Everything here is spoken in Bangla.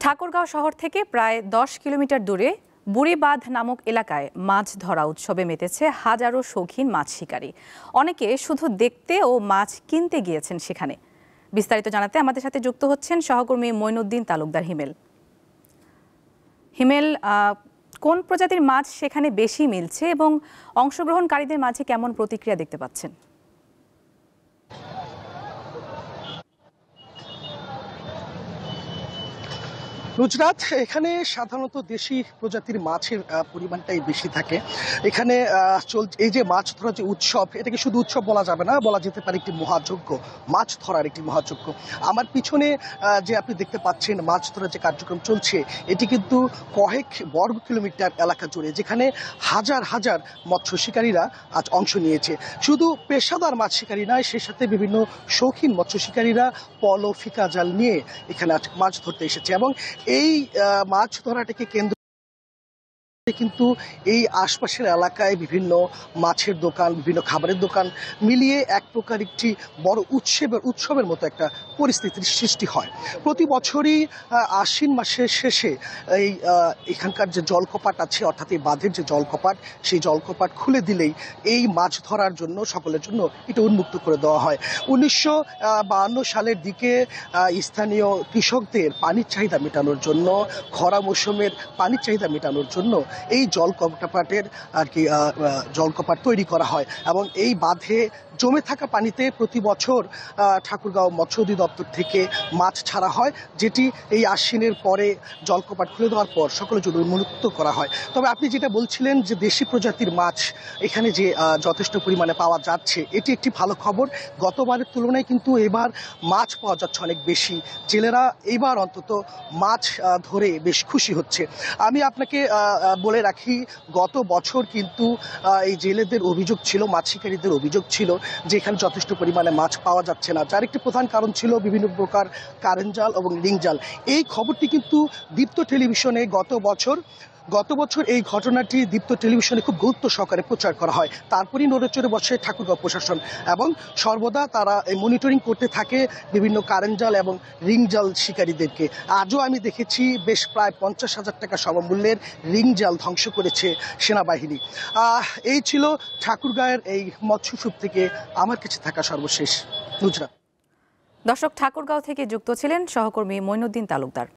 ঠাকুরগাঁও শহর থেকে প্রায় ১০ কিলোমিটার দূরে বুড়িবাঁধ নামক এলাকায় মাছ ধরা উৎসবে মেতেছে হাজারো শৌখিন মাছ শিকারী। অনেকে শুধু দেখতে ও মাছ কিনতে গিয়েছেন সেখানে। বিস্তারিত জানাতে আমাদের সাথে যুক্ত হচ্ছেন সহকর্মী মঈনুদ্দিন তালুকদার হিমেল। হিমেল, কোন প্রজাতির মাছ সেখানে বেশি মিলছে এবং অংশগ্রহণকারীদের মাঝে কেমন প্রতিক্রিয়া দেখতে পাচ্ছেন? নুজরাত, এখানে সাধারণত দেশি প্রজাতির মাছের পরিমাণটাই বেশি থাকে। এখানে এই যে মাছ ধরার যে উৎসব, এটাকে শুধু উৎসব বলা যাবে না, বলা যেতে পারে একটি মহাযজ্ঞ, মাছ ধরার একটি মহাযজ্ঞ। আমার পিছনে যে আপনি দেখতে পাচ্ছেন মাছ ধরার যে কার্যক্রম চলছে, এটি কিন্তু কয়েক বর্গ কিলোমিটার এলাকা জুড়ে, যেখানে হাজার হাজার মৎস্য শিকারীরা আজ অংশ নিয়েছে। শুধু পেশাদার মাছ শিকারী নয়, সে সাথে বিভিন্ন শৌখিন মৎস্য শিকারীরা পল ফিকা জাল নিয়ে এখানে আজ মাছ ধরতে এসেছে। এবং এই মাছ ধরাটাকে কেন্দ্র কিন্তু এই আশপাশের এলাকায় বিভিন্ন মাছের দোকান, বিভিন্ন খাবারের দোকান মিলিয়ে এক প্রকার একটি বড় উৎসবের মতো একটা পরিস্থিতির সৃষ্টি হয়। প্রতি বছরই আশ্বিন মাসের শেষে এখানকার যে জলকপাট আছে, অর্থাৎ এই বাঁধের যে জলকপাট, সেই জলকপাট খুলে দিলেই এই মাছ ধরার জন্য সকলের জন্য এটা উন্মুক্ত করে দেওয়া হয়। ১৯৫২ সালের দিকে স্থানীয় কৃষকদের পানির চাহিদা মেটানোর জন্য, খরা মৌসুমের পানির চাহিদা মেটানোর জন্য এই জলকপাট তৈরি করা হয়। এবং এই বাঁধে জমে থাকা পানিতে প্রতি বছর ঠাকুরগাঁও মৎস্য অধিদপ্তর থেকে মাছ ছাড়া হয়, যেটি এই আশ্বিনের পরে জলকপাট খুলে দেওয়ার পর সকলের জন্য উন্মুক্ত করা হয়। তবে আপনি যেটা বলছিলেন যে দেশি প্রজাতির মাছ এখানে যে যথেষ্ট পরিমাণে পাওয়া যাচ্ছে, এটি একটি ভালো খবর। গতবারের তুলনায় কিন্তু এবার মাছ পাওয়া যাচ্ছে অনেক বেশি। জেলেরা এবার অন্তত মাছ ধরে বেশ খুশি হচ্ছে। আমি আপনাকে বলে রাখি, গত বছর কিন্তু এই জেলেদের অভিযোগ ছিল, মাছ শিকারীদের অভিযোগ ছিল যে এখানে যথেষ্ট পরিমাণে মাছ পাওয়া যাচ্ছে না, যার একটি প্রধান কারণ ছিল বিভিন্ন প্রকার কারেন্ট জাল এবং রিং জাল। এই খবরটি কিন্তু দীপ্ত টেলিভিশনে গত বছর এই ঘটনাটি দীপ্ত টেলিভিশনে খুব গুরুত্ব সহকারে প্রচার করা হয়। তারপরই নড়েচড়ে বসে ঠাকুরগাঁও প্রশাসন এবং সর্বদা তারা মনিটরিং করতে থাকে বিভিন্ন কারেন্ট জাল এবং রিং জাল শিকারীদেরকে। আজও আমি দেখেছি বেশ প্রায় ৫০,০০০ টাকা সমমূল্যের রিং জাল ধ্বংস করেছে সেনাবাহিনী। এই ছিল ঠাকুরগাঁয়ের এই মৎস্যসূপ থেকে আমার কাছে থাকা সর্বশেষ। নুজরাত। দর্শক, ঠাকুরগাঁও থেকে যুক্ত ছিলেন সহকর্মী মঈনুদ্দিন তালুকদার।